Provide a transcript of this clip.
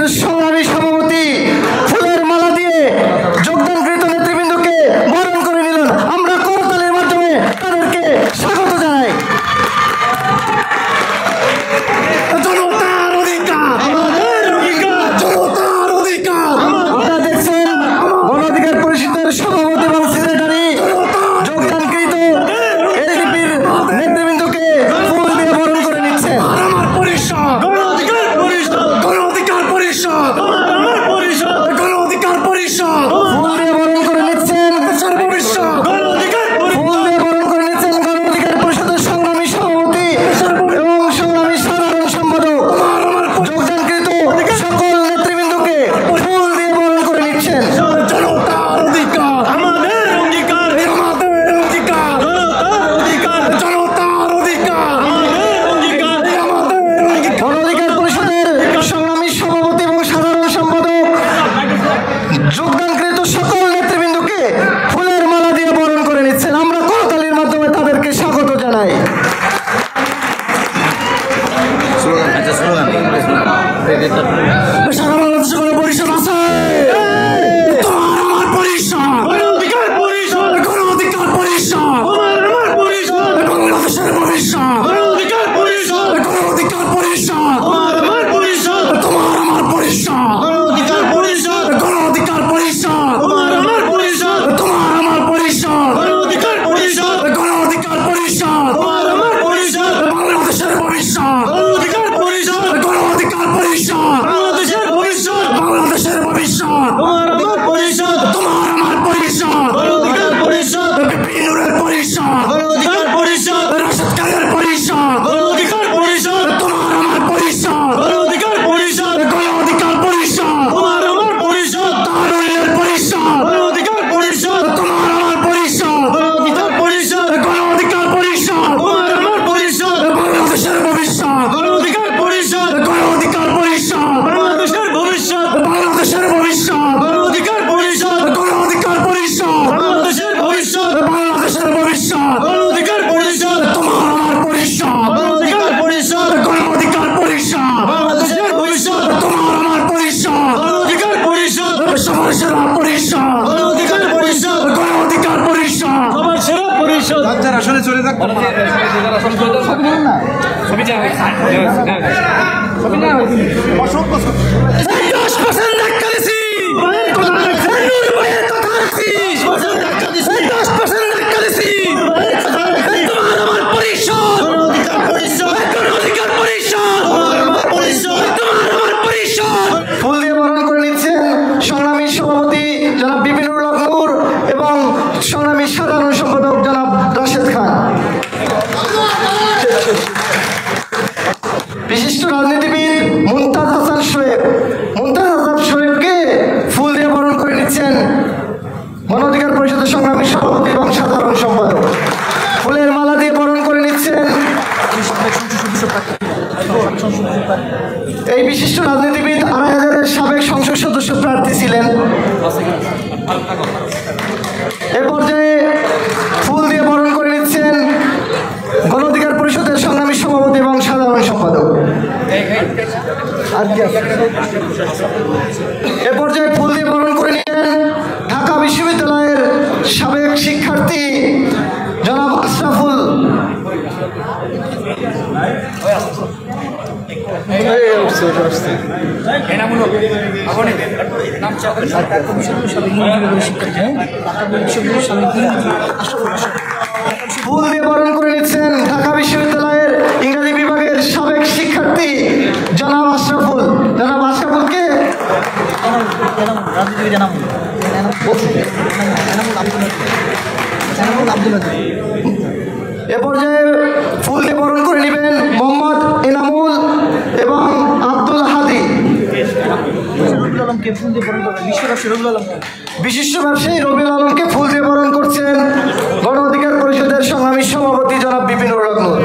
পরিষদের সংগ্রামী সভাপতি ফুলের মালা দিয়ে যোগদানকৃত নেতৃবৃন্দকে বরণ করে নিলেন। আমরা করতালির মাধ্যমে তাদেরকে স্বাগত জানাই। আপনারা দেখছেন গণ অধিকার পরিষদের সভাপতি এবং সেক্রেটারি যোগদানকৃত এলডিপির নেতৃবৃন্দকে ফুল দিয়ে বরণ করে নিচ্ছেন। যোগদানকৃত সকল নেতৃবৃন্দকে ফুলের মালা দিয়ে বরণ করে নিচ্ছেন। আমরা করতালির মাধ্যমে তাদেরকে স্বাগত জানাই। পরিষদ আছে আসলে চলে যাক ফুল দিয়ে বরণ করে নিচ্ছেন সংগ্রামী সভাপতি জনাব বিপিনুর হক নূর এবং সংগ্রামী সাধারণ সম্পাদক জনাব রাশেদ খান। বিশিষ্ট রাজনীতিবিদ মুমতাজ হাসান শোয়েবকে ফুল দিয়ে বরণ করে নিচ্ছেন গণ অধিকার পরিষদের সংগ্রামী সভাপতি এবং সাধারণ সম্পাদক। ফুলের মালা দিয়ে বরণ করে নিচ্ছেন এই বিশিষ্ট রাজনীতিবিদ ২,৫০০-এর সাবেক সংসদ সদস্য প্রার্থী ছিলেন। এ পর্যায়ে ফুল দিয়ে বরণ করে নিচ্ছেন গণ অধিকার পরিষদের সংগ্রামী সভাপতি এবং সাধারণ সম্পাদক। এ পর্যায়ে ফুল দিয়ে বরণ করে নিলেন ঢাকা বিশ্ববিদ্যালয়ের সাবেক শিক্ষার্থী জনাব আশরাফুল। ফুল দিয়ে বরণ করে নিচ্ছেন ঢাকা বিশ্ববিদ্যালয়ের ইংরেজি বিভাগের সাবেক শিক্ষার্থী জনাব আশরাফুল। জনাব আশরাফুলকে এ পর্যায়ে ফুল দিয়ে বরণ করে নেবেন মোহাম্মদ এনামুল এবং আব্দুল হাদি। বিশিষ্ট ব্যবসায়ী রবিউল আলমকে ফুল দিয়ে বরণ করছেন গণ অধিকার পরিষদের সংগ্রামী সভাপতি জনাব বিপিনুর হক নূর।